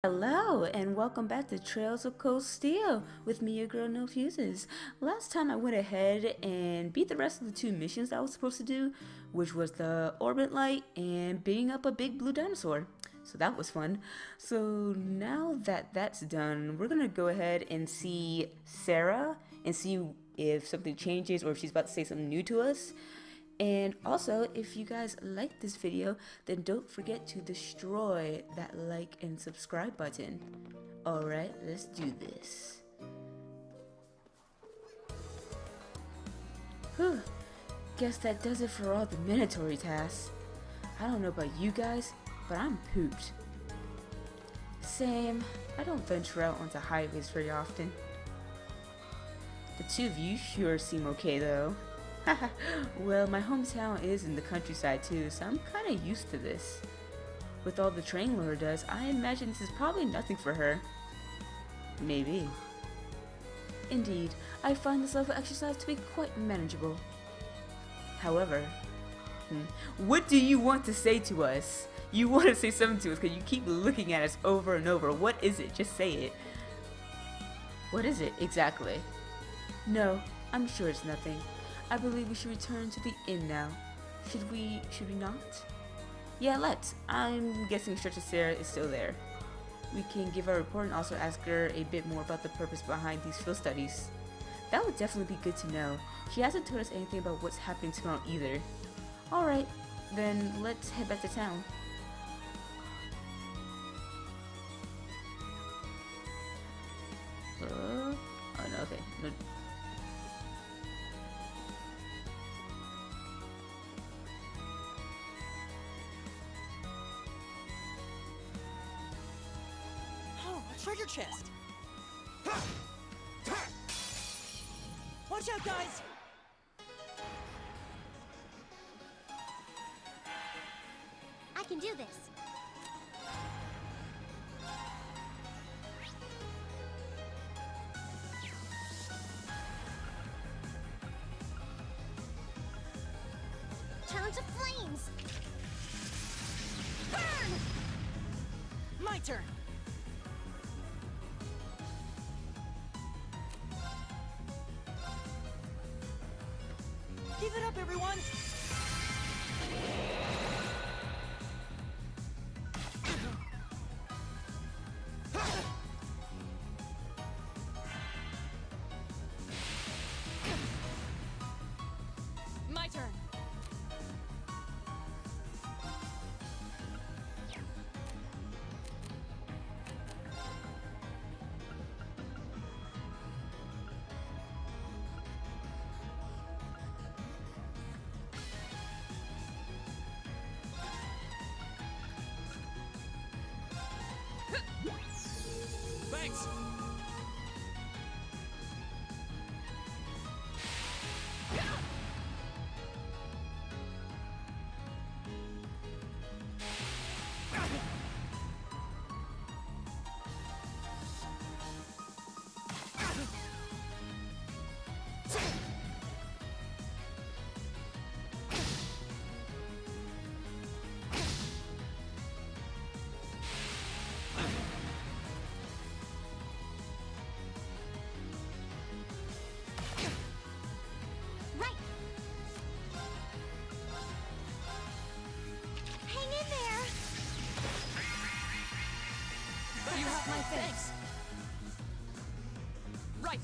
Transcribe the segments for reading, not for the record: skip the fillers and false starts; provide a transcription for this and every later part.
Hello and welcome back to Trails of Cold Steel with me, your girl NoFuses. Last time I went ahead and beat the rest of the two missions that I was supposed to do, which was the orbit light and beating up a big blue dinosaur. So that was fun. So now that that's done, we're gonna go ahead and see Sarah and see if something changes or if she's about to say something new to us. And also, if you guys like this video, then don't forget to destroy that like and subscribe button. Alright, let's do this. Whew, guess that does it for all the mandatory tasks. I don't know about you guys, but I'm pooped. Same, I don't venture out onto highways very often. The two of you sure seem okay though. Well, my hometown is in the countryside too, so I'm kinda used to this. With all the training Laura does, I imagine this is probably nothing for her. Maybe. Indeed, I find this level of exercise to be quite manageable. However, what do you want to say to us? You want to say something to us because you keep looking at us over and over. What is it? Just say it. What is it, exactly? No, I'm sure it's nothing. I believe we should return to the inn now. Should we not? Yeah, let's. I'm guessing Stretcher Sarah is still there. We can give our report and also ask her a bit more about the purpose behind these field studies. That would definitely be good to know. She hasn't told us anything about what's happening tomorrow either. Alright, then let's head back to town. Oh no, okay. No. Treasure chest! Watch out, guys! I can do this. Turn to flames! Burn! My turn! Give it up, everyone! My turn! Thanks! Right! Hang in there! You have my thanks! Right!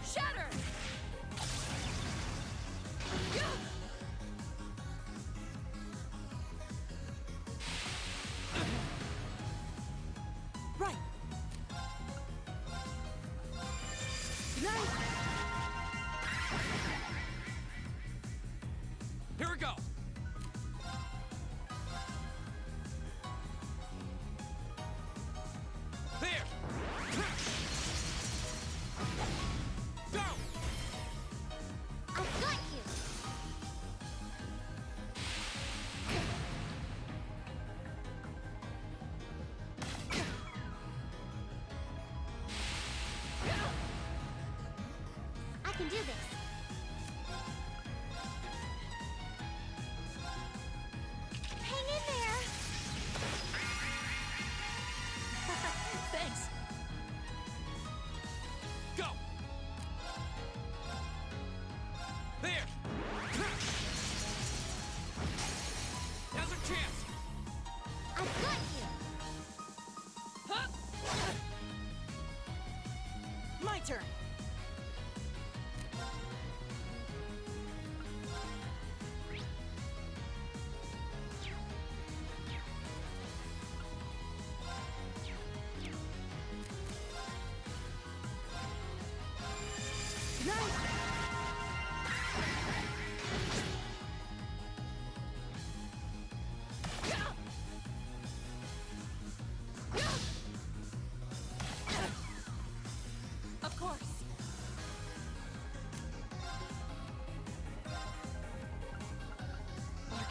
Shatter! Right! Nice! Here we go! There! Go! I've got you! I can do this.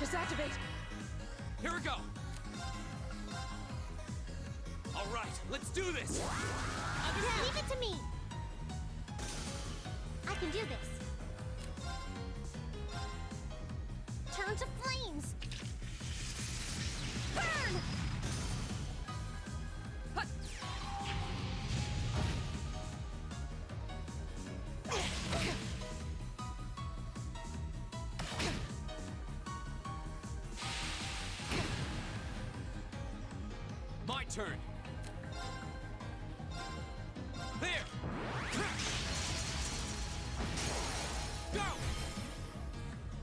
Disactivate! Here we go! Alright, let's do this! Leave it to me. I can do this. Turn to flames. Burn! Hut. My turn! There! Go!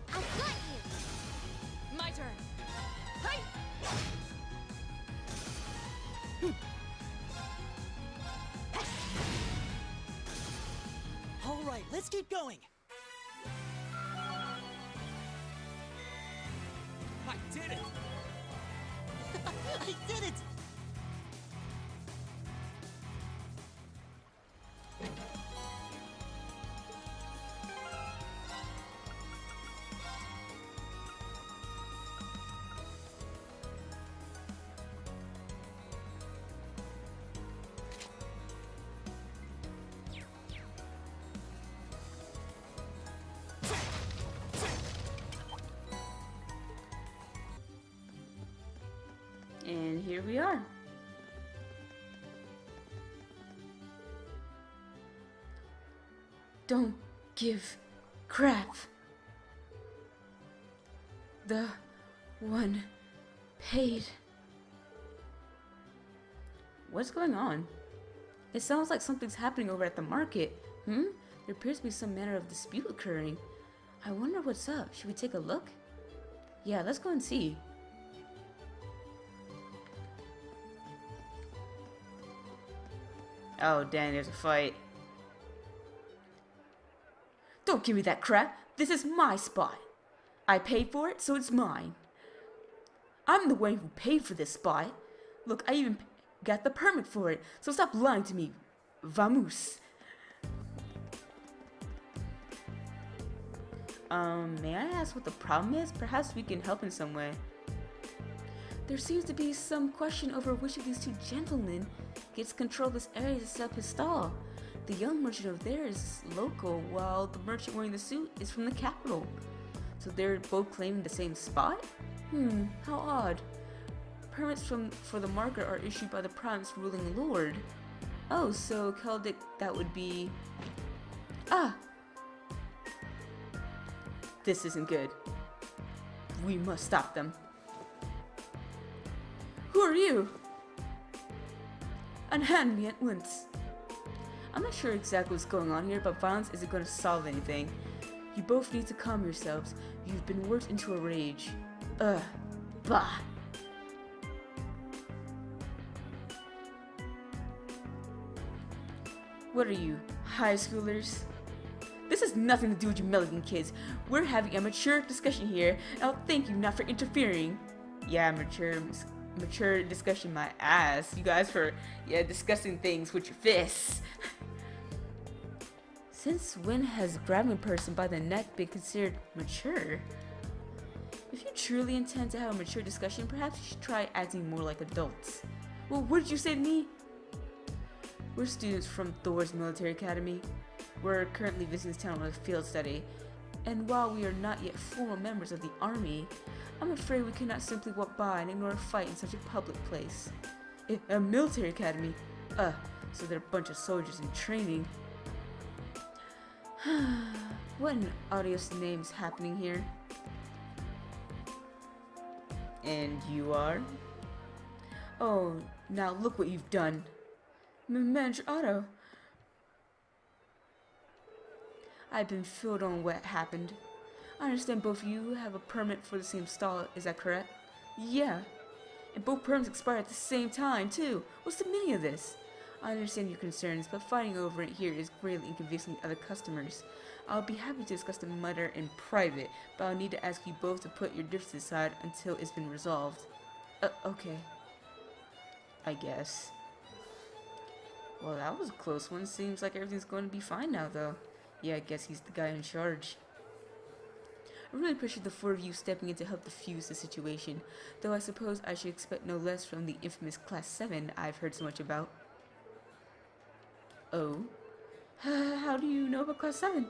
I got you. My turn! Hi! All right, let's keep going. I did it! I did it! And here we are. Don't give crap. The one paid. What's going on? It sounds like something's happening over at the market. There appears to be some manner of dispute occurring. I wonder what's up. Should we take a look? Yeah, let's go and see. Oh, dang, there's a fight. Don't give me that crap. This is my spot. I paid for it, so it's mine. I'm the one who paid for this spot. Look, I even got the permit for it, so stop lying to me. Vamos. May I ask what the problem is? Perhaps we can help in some way. There seems to be some question over which of these two gentlemen gets control of this area to set up his stall. The young merchant over there is local, while the merchant wearing the suit is from the capital. So they're both claiming the same spot? How odd. Permits for the market are issued by the province ruling lord. Oh, so Celdic, that would be... Ah! This isn't good. We must stop them. Who are you? Unhand me at once. I'm not sure exactly what's going on here, but violence isn't going to solve anything. You both need to calm yourselves. You've been worked into a rage. Bah. What are you, high schoolers? This has nothing to do with you Milligan kids. We're having a mature discussion here, and I'll thank you not for interfering. Yeah, mature discussion my ass. You guys for, discussing things with your fists. Since when has grabbing a person by the neck been considered mature? If you truly intend to have a mature discussion, perhaps you should try acting more like adults. Well, what did you say to me? We're students from Thor's Military Academy. We're currently visiting this town on a field study, and while we are not yet formal members of the army, I'm afraid we cannot simply walk by and ignore a fight in such a public place. A military academy? So they're a bunch of soldiers in training. What an odious name's happening here. And you are? Oh, now look what you've done. Manager Otto. I've been filled on what happened. I understand both of you have a permit for the same stall, is that correct? Yeah. And both permits expire at the same time, too. What's the meaning of this? I understand your concerns, but fighting over it here is greatly inconveniencing other customers. I'll be happy to discuss the matter in private, but I'll need to ask you both to put your differences aside until it's been resolved. Okay. I guess. Well, that was a close one. Seems like everything's going to be fine now, though. Yeah, I guess he's the guy in charge. I really appreciate the four of you stepping in to help defuse the situation, though I suppose I should expect no less from the infamous Class 7 I've heard so much about. Oh? How do you know about Class 7?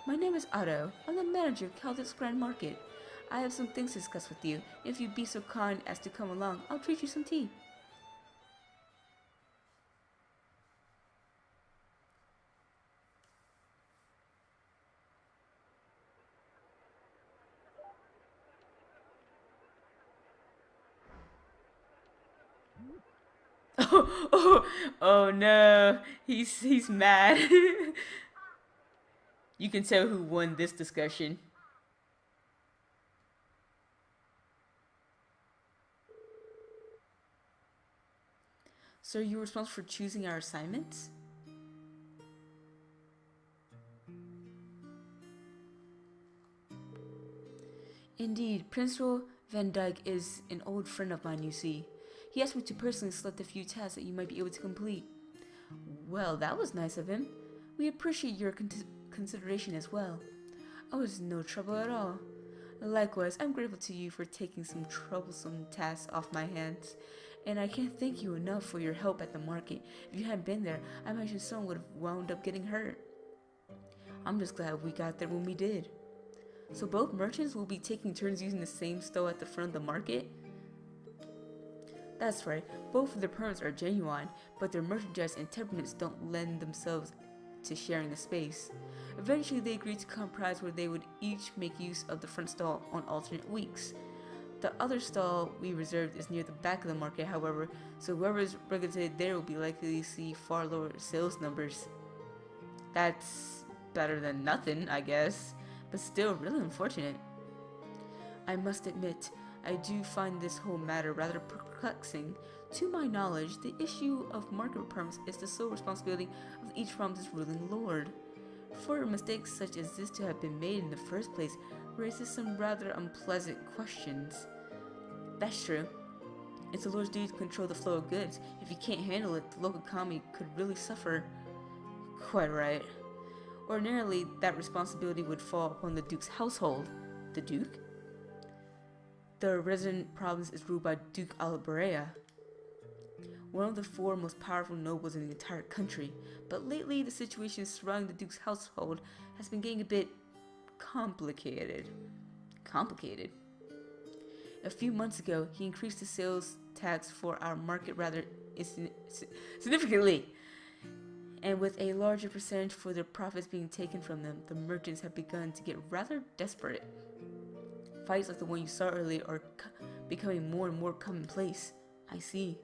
My name is Otto. I'm the manager of Celdic's Grand Market. I have some things to discuss with you. If you'd be so kind as to come along, I'll treat you some tea. Oh no, he's mad. You can tell who won this discussion. So you were responsible for choosing our assignments? Indeed, Principal Van Dyke is an old friend of mine, you see. He asked me to personally select a few tasks that you might be able to complete. Well, that was nice of him. We appreciate your consideration as well. Oh, it's no trouble at all. Likewise, I'm grateful to you for taking some troublesome tasks off my hands. And I can't thank you enough for your help at the market. If you hadn't been there, I imagine someone would have wound up getting hurt. I'm just glad we got there when we did. So both merchants will be taking turns using the same stall at the front of the market? That's right, both of their permits are genuine, but their merchandise and temperaments don't lend themselves to sharing the space. Eventually they agreed to compromise where they would each make use of the front stall on alternate weeks. The other stall we reserved is near the back of the market, however, so whoever is regulated there will be likely to see far lower sales numbers. That's better than nothing, I guess, but still really unfortunate. I must admit, I do find this whole matter rather perplexing. To my knowledge, the issue of market permits is the sole responsibility of each province's ruling lord. For mistakes such as this to have been made in the first place raises some rather unpleasant questions. That's true. It's the lord's duty to control the flow of goods. If he can't handle it, the local economy could really suffer. Quite right. Ordinarily, that responsibility would fall upon the Duke's household. The Duke? The resident province is ruled by Duke Alberea, one of the four most powerful nobles in the entire country, but lately the situation surrounding the Duke's household has been getting a bit complicated. A few months ago, he increased the sales tax for our market rather significantly, and with a larger percentage for their profits being taken from them, the merchants have begun to get rather desperate. Fights like the one you saw earlier are becoming more and more commonplace. I see.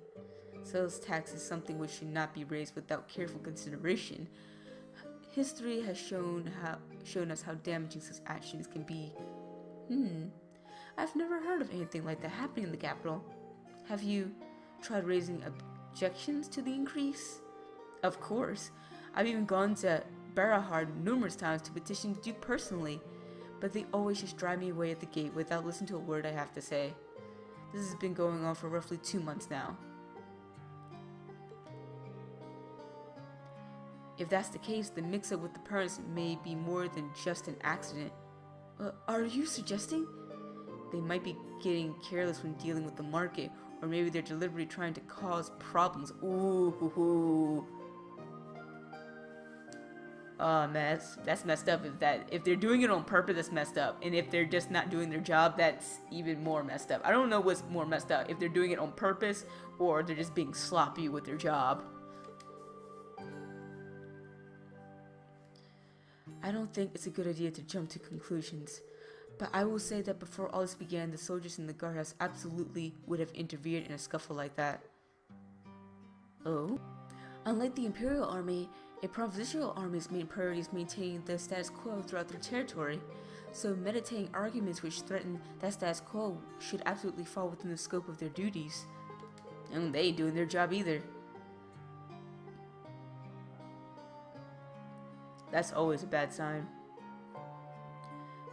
Sales tax is something which should not be raised without careful consideration. History has shown us how damaging such actions can be. I've never heard of anything like that happening in the capital. Have you tried raising objections to the increase? Of course. I've even gone to Barahard numerous times to petition the Duke personally, but they always just drive me away at the gate without listening to a word I have to say. This has been going on for roughly 2 months now. If that's the case, the mix-up with the parents may be more than just an accident. Are you suggesting? They might be getting careless when dealing with the market, or maybe they're deliberately trying to cause problems. Ooh. Oh man, that's messed up. If they're doing it on purpose, that's messed up. And if they're just not doing their job, that's even more messed up. I don't know what's more messed up, if they're doing it on purpose or they're just being sloppy with their job. I don't think it's a good idea to jump to conclusions, but I will say that before all this began, the soldiers in the guardhouse absolutely would have interfered in a scuffle like that. Oh? Unlike the Imperial Army, a provincial army's main priority is maintaining the status quo throughout their territory, so meditating arguments which threaten that status quo should absolutely fall within the scope of their duties. And they ain't doing their job either. That's always a bad sign.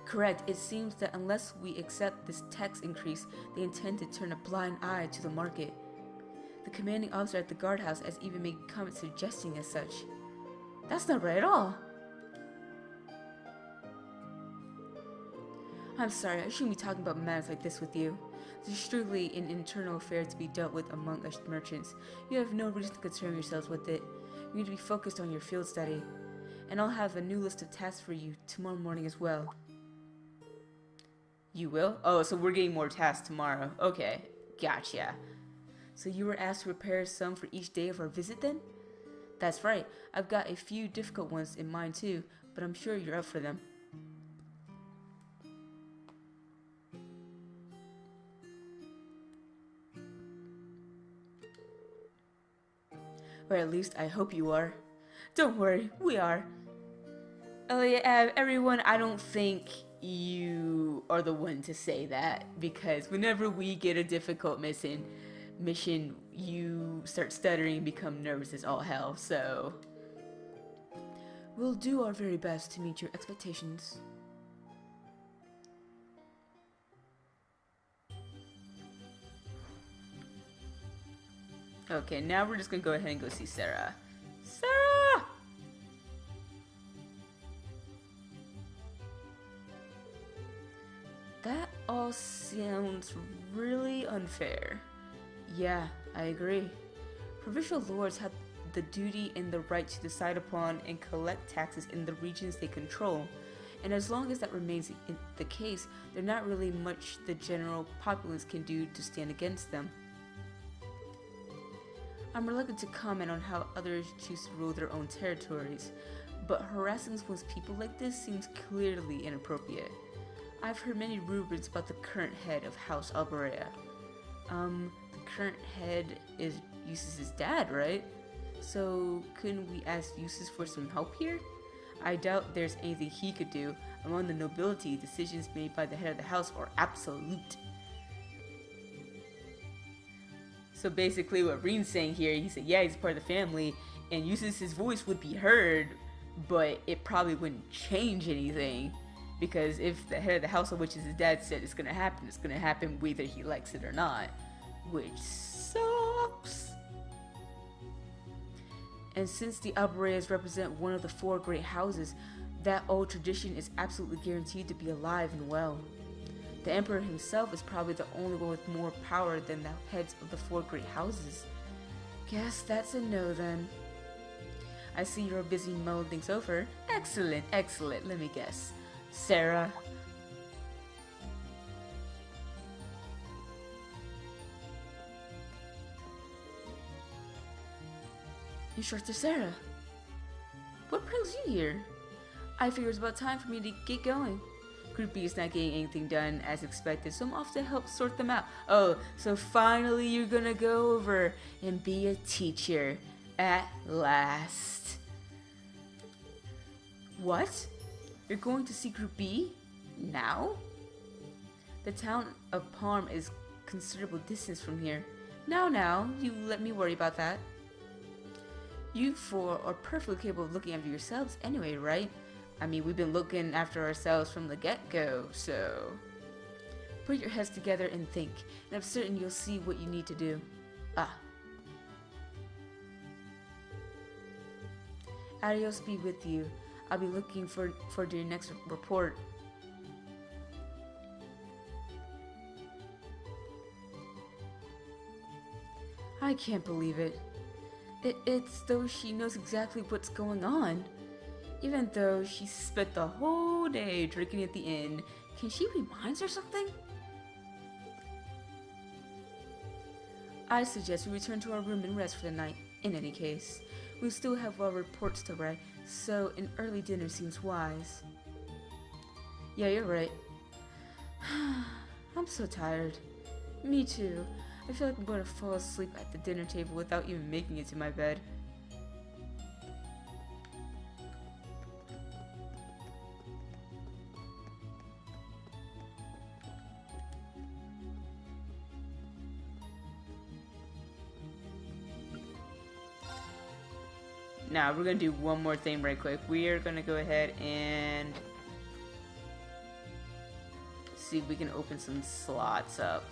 Correct, it seems that unless we accept this tax increase, they intend to turn a blind eye to the market. The commanding officer at the guardhouse has even made comments suggesting as such. That's not right at all. I'm sorry, I shouldn't be talking about matters like this with you. This is strictly an internal affair to be dealt with among us merchants. You have no reason to concern yourselves with it. You need to be focused on your field study. And I'll have a new list of tasks for you tomorrow morning as well. You will? Oh, so we're getting more tasks tomorrow. Okay, gotcha. So you were asked to prepare some for each day of our visit then? That's right. I've got a few difficult ones in mind too, but I'm sure you're up for them. Or at least I hope you are. Don't worry, we are. Everyone, I don't think you are the one to say that, because whenever we get a difficult mission, you start stuttering and become nervous as all hell, so we'll do our very best to meet your expectations. Okay, now we're just gonna go ahead and go see Sarah. Sarah! That all sounds really unfair. Yeah, I agree. Provincial lords have the duty and the right to decide upon and collect taxes in the regions they control, and as long as that remains the case, there's not really much the general populace can do to stand against them. I'm reluctant to comment on how others choose to rule their own territories, but harassing one's people like this seems clearly inappropriate. I've heard many rumors about the current head of House Alberea. The current head is Eustace's dad, right? So couldn't we ask Eustace for some help here? I doubt there's anything he could do. Among the nobility, decisions made by the head of the house are absolute. So basically what Rean's saying here, he said, yeah, he's part of the family, and Eustace's voice would be heard, but it probably wouldn't change anything. Because if the head of the household, which is his dad, said it's gonna happen whether he likes it or not. Which sucks. And since the Albereas represent one of the 4 great houses, that old tradition is absolutely guaranteed to be alive and well. The Emperor himself is probably the only one with more power than the heads of the 4 great houses. Guess that's a no then. I see you're busy mulling things over. Excellent, excellent. Let me guess. Sarah. You're short to Sarah. What brings you here? I figure it's about time for me to get going. Group B is not getting anything done as expected, so I'm off to help sort them out. Oh, so finally you're gonna go over and be a teacher. At last. What? You're going to see Group B? Now? The town of Parm is considerable distance from here. Now, you let me worry about that. You 4 are perfectly capable of looking after yourselves anyway, right? I mean, we've been looking after ourselves from the get-go, so put your heads together and think, and I'm certain you'll see what you need to do. Adios be with you. I'll be looking for your next report. I can't believe it. It's though she knows exactly what's going on. Even though she spent the whole day drinking at the inn, can she read minds or something? I suggest we return to our room and rest for the night. In any case, we still have our reports to write, so an early dinner seems wise. Yeah, you're right. I'm so tired. Me too. I feel like I'm going to fall asleep at the dinner table without even making it to my bed. Now, we're going to do one more thing right quick. We are going to go ahead and see if we can open some slots up.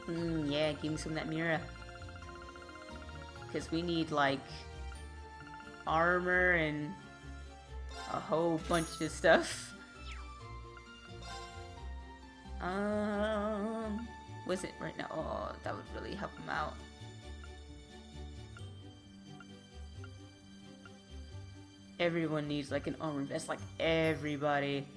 Yeah, give me some of that mirror. Because we need, like, armor and a whole bunch of stuff. Was it right now? Oh, that would really help him out. Everyone needs like an armor vest, like everybody.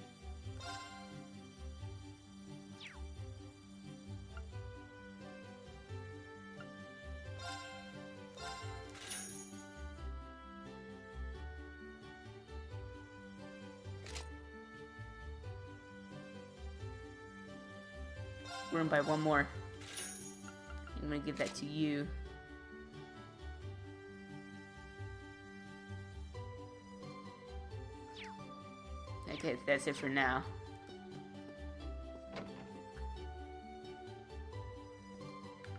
We're gonna buy one more. I'm gonna give that to you. Okay, that's it for now.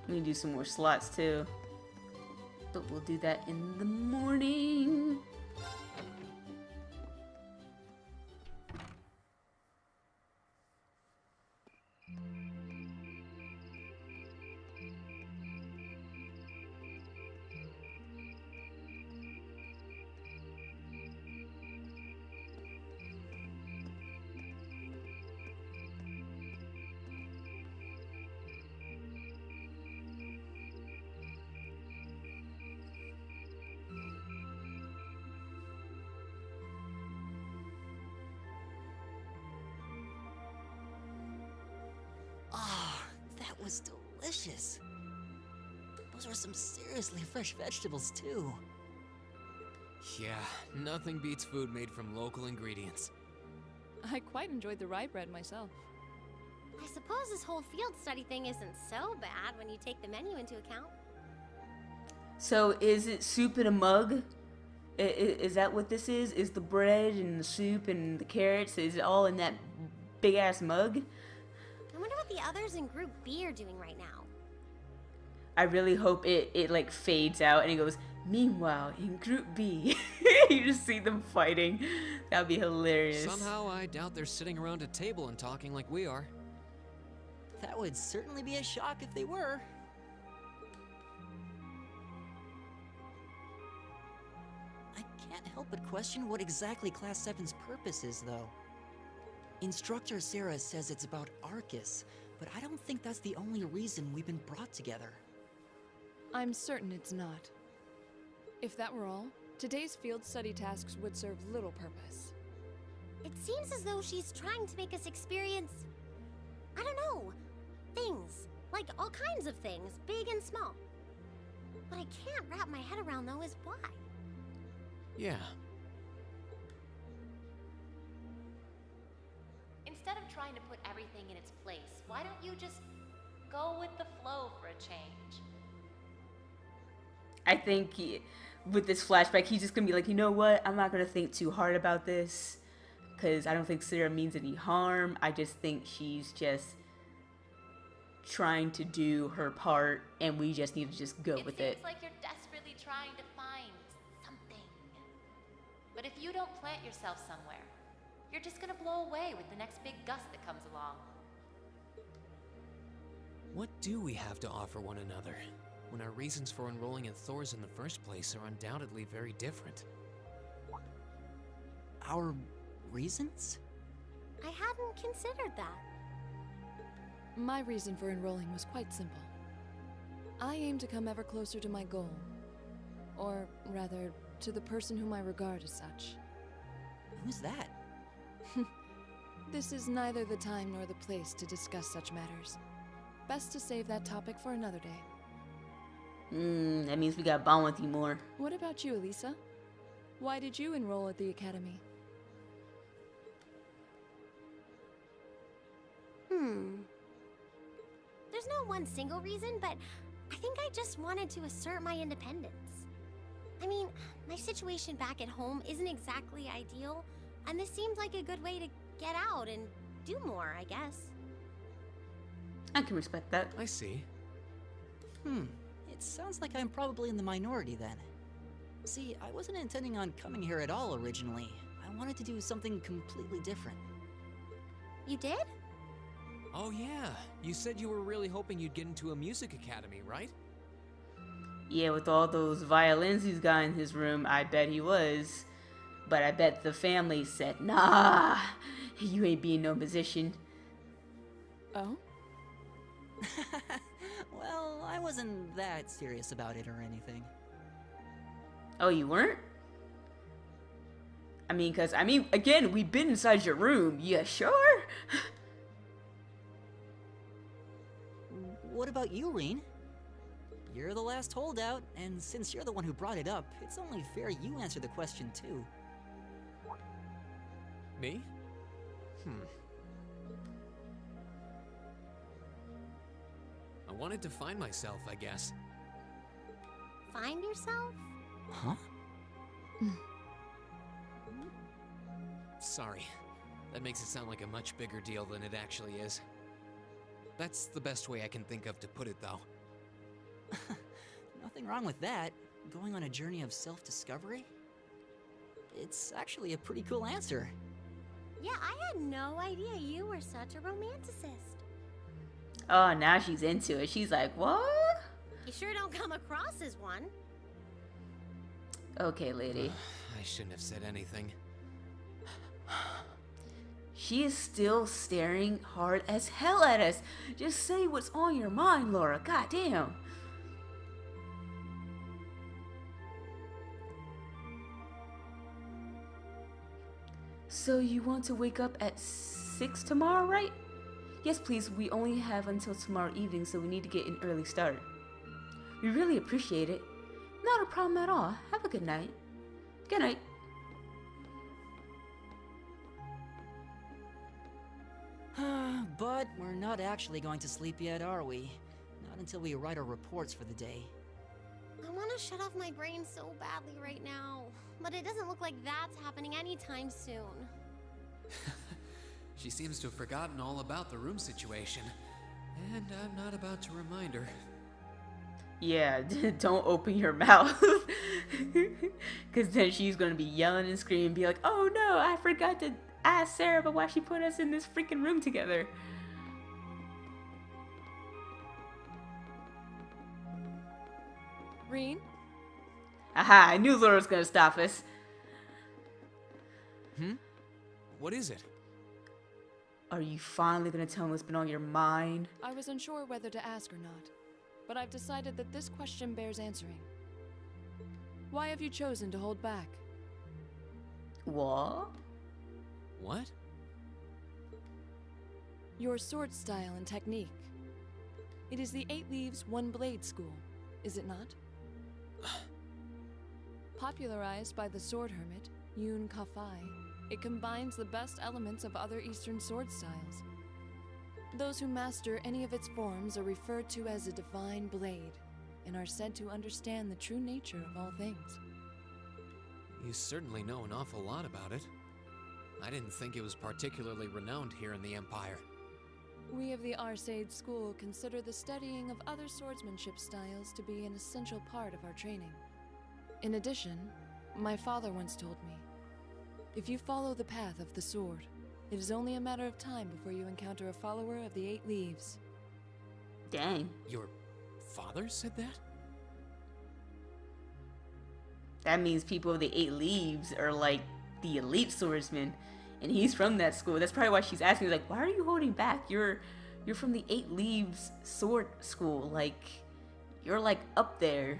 We can do some more slots too. But we'll do that in the morning. That was delicious. Those are some seriously fresh vegetables, too. Yeah, nothing beats food made from local ingredients. I quite enjoyed the rye bread myself. I suppose this whole field study thing isn't so bad when you take the menu into account. So is it soup in a mug? Is that what this is? Is the bread and the soup and the carrots, is it all in that big ass mug? I wonder what the others in Group B are doing right now. I really hope it like fades out and it goes, meanwhile, in Group B. You just see them fighting. That'd be hilarious. Somehow I doubt they're sitting around a table and talking like we are. That would certainly be a shock if they were. I can't help but question what exactly Class VII's purpose is, though. Instructor Sarah says it's about Arcus, but I don't think that's the only reason we've been brought together. I'm certain it's not. If that were all, today's field study tasks would serve little purpose. It seems as though she's trying to make us experience, I don't know, things. Like all kinds of things, big and small. What I can't wrap my head around, though, is why. Yeah. Instead of trying to put everything in its place, why don't you just go with the flow for a change? I think with this flashback, he's just gonna be like, you know what? I'm not gonna think too hard about this because I don't think Sarah means any harm. I just think she's just trying to do her part, and we just need to just go with it. It seems like you're desperately trying to find something. But if you don't plant yourself somewhere, you're just gonna blow away with the next big gust that comes along. What do we have to offer one another, when our reasons for enrolling in Thor's in the first place are undoubtedly very different? Our reasons? I hadn't considered that. My reason for enrolling was quite simple. I aim to come ever closer to my goal. Or rather, to the person whom I regard as such. Who's that? This is neither the time nor the place to discuss such matters. Best to save that topic for another day. That means we gotta bond with you more. What about you, Elisa? Why did you enroll at the academy? There's no one single reason, but I think I just wanted to assert my independence. I mean, my situation back at home isn't exactly ideal, and this seemed like a good way to get out and do more, I guess. I can respect that. I see. It sounds like I'm probably in the minority then. See, I wasn't intending on coming here at all originally. I wanted to do something completely different. You did? Oh yeah, you said you were really hoping you'd get into a music academy, right? Yeah, with all those violins he's got in his room, I bet he was. But I bet the family said, nah, you ain't being no musician. Oh? Well, I wasn't that serious about it or anything. Oh, you weren't? Again, we've been inside your room. Yeah, sure? What about you, Rean? You're the last holdout, and since you're the one who brought it up, it's only fair you answer the question too. Me? I wanted to find myself, I guess. Find yourself? Huh? Sorry. That makes it sound like a much bigger deal than it actually is. That's the best way I can think of to put it, though. Nothing wrong with that. Going on a journey of self-discovery? It's actually a pretty cool answer. Yeah, I had no idea you were such a romanticist. Oh, now she's into it. She's like, what? You sure don't come across as one. Okay, lady. I shouldn't have said anything. She is still staring hard as hell at us. Just say what's on your mind, Laura. God damn. So you want to wake up at 6 tomorrow, right? Yes, please. We only have until tomorrow evening, so we need to get an early start. We really appreciate it. Not a problem at all. Have a good night. Good night. But we're not actually going to sleep yet, are we? Not until we write our reports for the day. I want to shut off my brain so badly right now, but it doesn't look like that's happening anytime soon. She seems to have forgotten all about the room situation, and I'm not about to remind her. Yeah, don't open your mouth. Because then she's going to be yelling and screaming and be like, oh no, I forgot to ask Sarah about why she put us in this freaking room together. Rean? Aha, I knew Laura was going to stop us. What is it? Are you finally going to tell me what's been on your mind? I was unsure whether to ask or not, but I've decided that this question bears answering. Why have you chosen to hold back? What? What? Your sword style and technique. It is the 8 Leaves, 1 Blade school, is it not? Popularized by the sword hermit, Yun Kafai, it combines the best elements of other Eastern sword styles. Those who master any of its forms are referred to as a divine blade, and are said to understand the true nature of all things. You certainly know an awful lot about it. I didn't think it was particularly renowned here in the Empire. We of the Arcade School consider the studying of other swordsmanship styles to be an essential part of our training. In addition, my father once told me, if you follow the path of the sword, it is only a matter of time before you encounter a follower of the 8 Leaves. Dang. Your father said that? That means people of the 8 Leaves are like the elite swordsmen. And he's from that school. That's probably why she's asking, like, why are you holding back? You're from the 8 Leaves sword school. Like, you're like up there.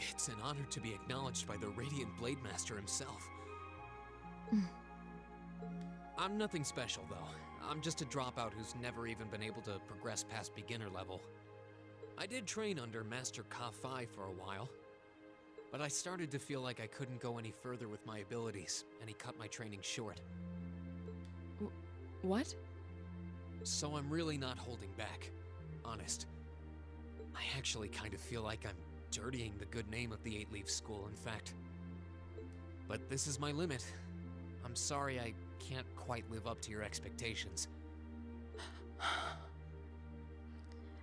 It's an honor to be acknowledged by the Radiant Blade Master himself. I'm nothing special, though. I'm just a dropout who's never even been able to progress past beginner level. I did train under Master Ka-Fi for a while, but I started to feel like I couldn't go any further with my abilities, and he cut my training short. What? So I'm really not holding back. Honest. I actually kind of feel like I'm dirtying the good name of the 8 Leaf School, in fact. But this is my limit. I'm sorry I can't quite live up to your expectations.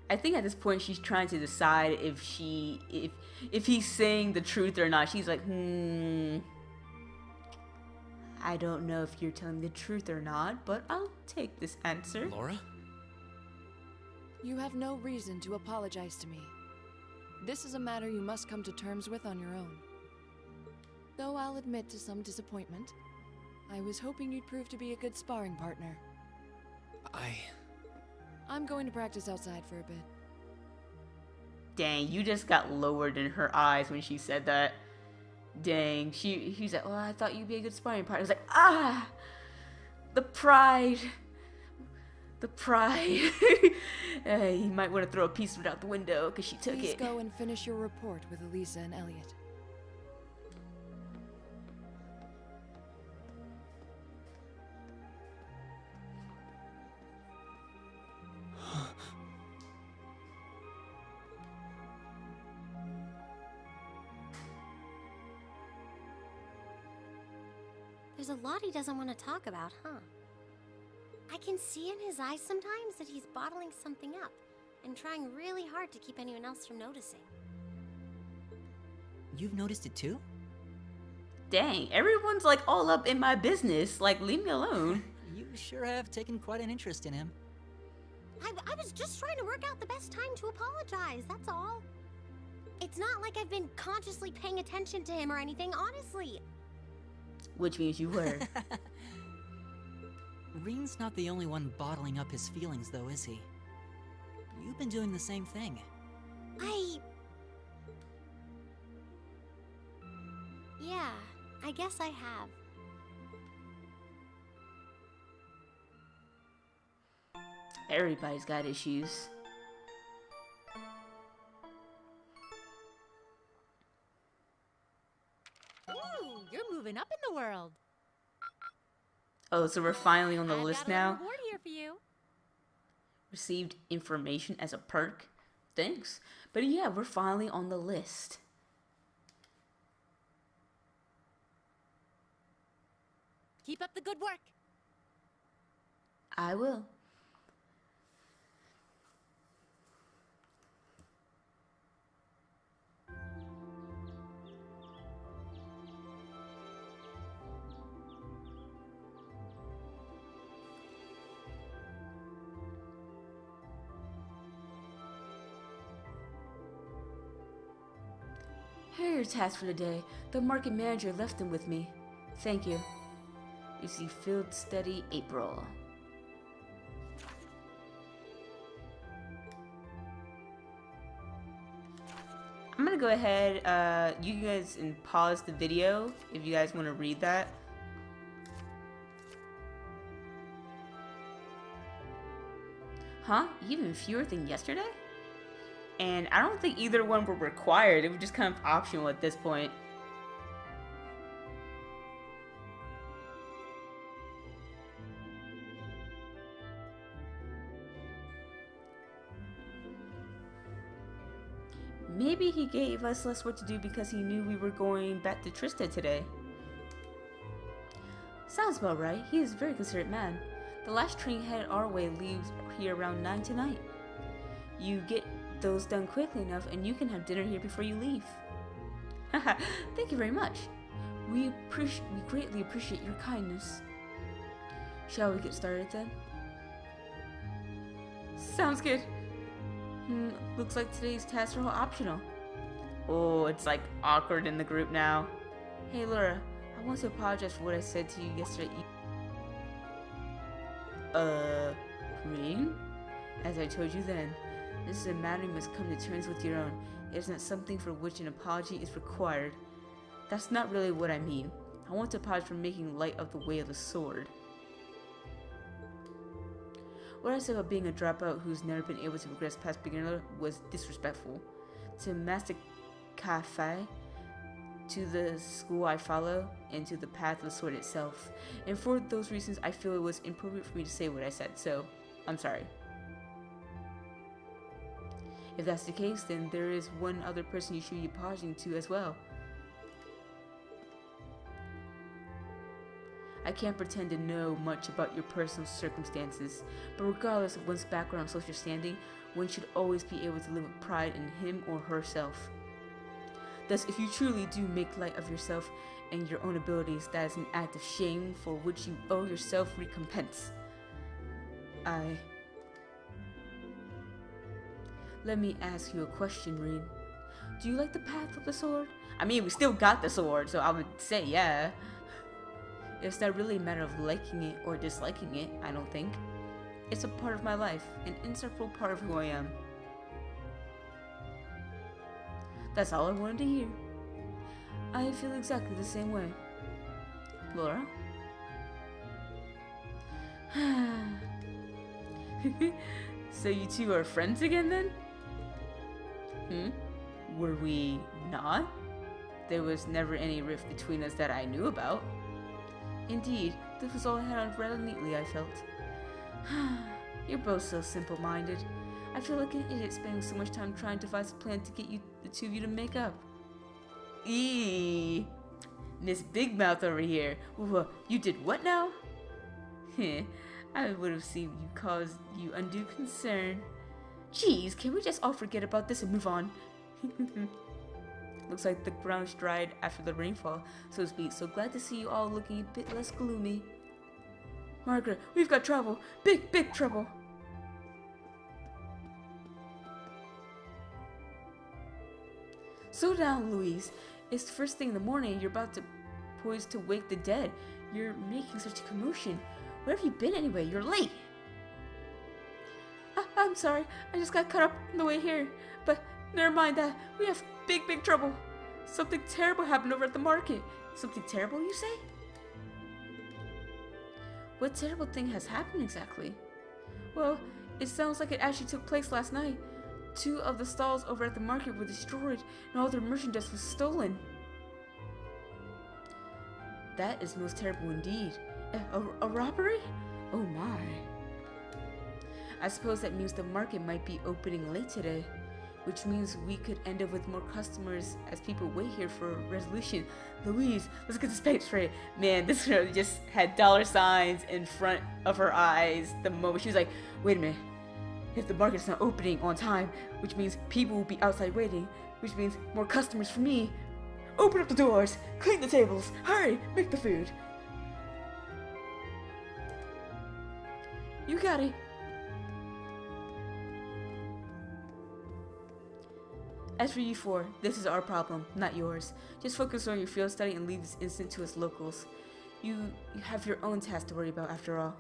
I think at this point she's trying to decide if he's saying the truth or not. She's like, I don't know if you're telling the truth or not, but I'll take this answer. Laura? You have no reason to apologize to me. This is a matter you must come to terms with on your own. Though I'll admit to some disappointment, I was hoping you'd prove to be a good sparring partner. I'm going to practice outside for a bit. Dang, you just got lowered in her eyes when she said that. Dang, he's like, oh, I thought you'd be a good sparring partner. I was like, ah, the pride. The pride. You might want to throw a piece of it out the window because she took Please it. go and finish your report with Elisa and Elliot. There's a lot he doesn't want to talk about, huh? I can see in his eyes sometimes that he's bottling something up and trying really hard to keep anyone else from noticing. You've noticed it too? Dang, everyone's like all up in my business. Like, leave me alone. You sure have taken quite an interest in him. I was just trying to work out the best time to apologize, that's all. It's not like I've been consciously paying attention to him or anything, honestly. Which means you were. Rean's not the only one bottling up his feelings, though, is he? You've been doing the same thing. Yeah, I guess I have. Everybody's got issues. Ooh, you're moving up in the world. Oh, so we're finally on the I've list got a now? reward here for you. Received information as a perk. Thanks. But yeah, we're finally on the list. Keep up the good work. I will. Here are your tasks for the day. The market manager left them with me. Thank you. Is the field study April? I'm gonna go ahead, you guys, and pause the video if you guys want to read that. Huh? Even fewer than yesterday? And I don't think either one were required. It was just kind of optional at this point. Maybe he gave us less work to do because he knew we were going back to Trista today. Sounds about right. He is a very considerate man. The last train headed our way leaves here around 9 tonight. You get those done quickly enough and you can have dinner here before you leave. Haha, thank you very much. We greatly appreciate your kindness. Shall we get started then? Sounds good. Looks like today's tasks are all optional. Oh, it's like awkward in the group now. Hey Laura, I want to apologize for what I said to you yesterday. Rean? As I told you then, this is a matter you must come to terms with your own. It is not something for which an apology is required. That's not really what I mean. I want to apologize for making light of the way of the sword. What I said about being a dropout who's never been able to progress past beginner was disrespectful. To Master Cafe, to the school I follow, and to the path of the sword itself. And for those reasons, I feel it was inappropriate for me to say what I said, so I'm sorry. If that's the case, then there is one other person you should be apologizing to as well. I can't pretend to know much about your personal circumstances, but regardless of one's background or social standing, one should always be able to live with pride in him or herself. Thus, if you truly do make light of yourself and your own abilities, that is an act of shame for which you owe yourself recompense. Let me ask you a question, Rean. Do you like the path of the sword? I mean, we still got the sword, so I would say yeah. It's not really a matter of liking it or disliking it, I don't think. It's a part of my life, an inseparable part of who I am. That's all I wanted to hear. I feel exactly the same way. Laura? So you two are friends again then? Were we not? There was never any rift between us that I knew about. Indeed, this was all handled rather neatly, I felt. You're both so simple-minded. I feel like an idiot spending so much time trying to devise a plan to get you, the two of you to make up. Eee! Miss Big Mouth over here. You did what now? I would have seen you cause you undue concern. Jeez, can we just all forget about this and move on? Looks like the ground's dried after the rainfall, so to speak, so glad to see you all looking a bit less gloomy. Margaret, we've got trouble. Big, big trouble. Slow down, Louise. It's the first thing in the morning and you're about to poised to wake the dead. You're making such a commotion. Where have you been anyway? You're late. I'm sorry. I just got caught up on the way here. But never mind that. We have big, big trouble. Something terrible happened over at the market. Something terrible, you say? What terrible thing has happened exactly? Well, it sounds like it actually took place last night. 2 of the stalls over at the market were destroyed and all their merchandise was stolen. That is most terrible indeed. A robbery? Oh my. I suppose that means the market might be opening late today, which means we could end up with more customers as people wait here for a resolution. Louise, let's get this paper straight. Man, this girl just had dollar signs in front of her eyes the moment she was like, wait a minute. If the market's not opening on time, which means people will be outside waiting, which means more customers for me. Open up the doors, clean the tables, hurry, make the food. You got it. As for you 4, this is our problem, not yours. Just focus on your field study and leave this incident to us locals. You have your own task to worry about after all.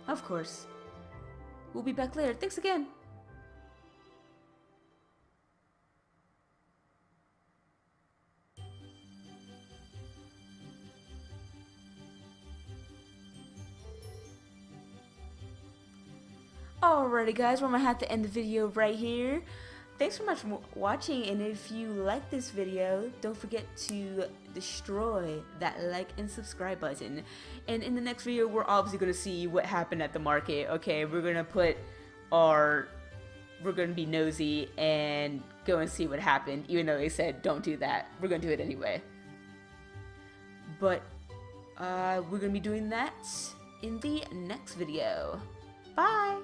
Of course. We'll be back later. Thanks again. Alrighty guys, we're gonna have to end the video right here. Thanks so much for watching, and if you like this video, don't forget to destroy that like and subscribe button. And in the next video, we're obviously gonna see what happened at the market. Okay, we're gonna be nosy and go and see what happened, even though they said don't do that. We're gonna do it anyway. But we're gonna be doing that in the next video. Bye!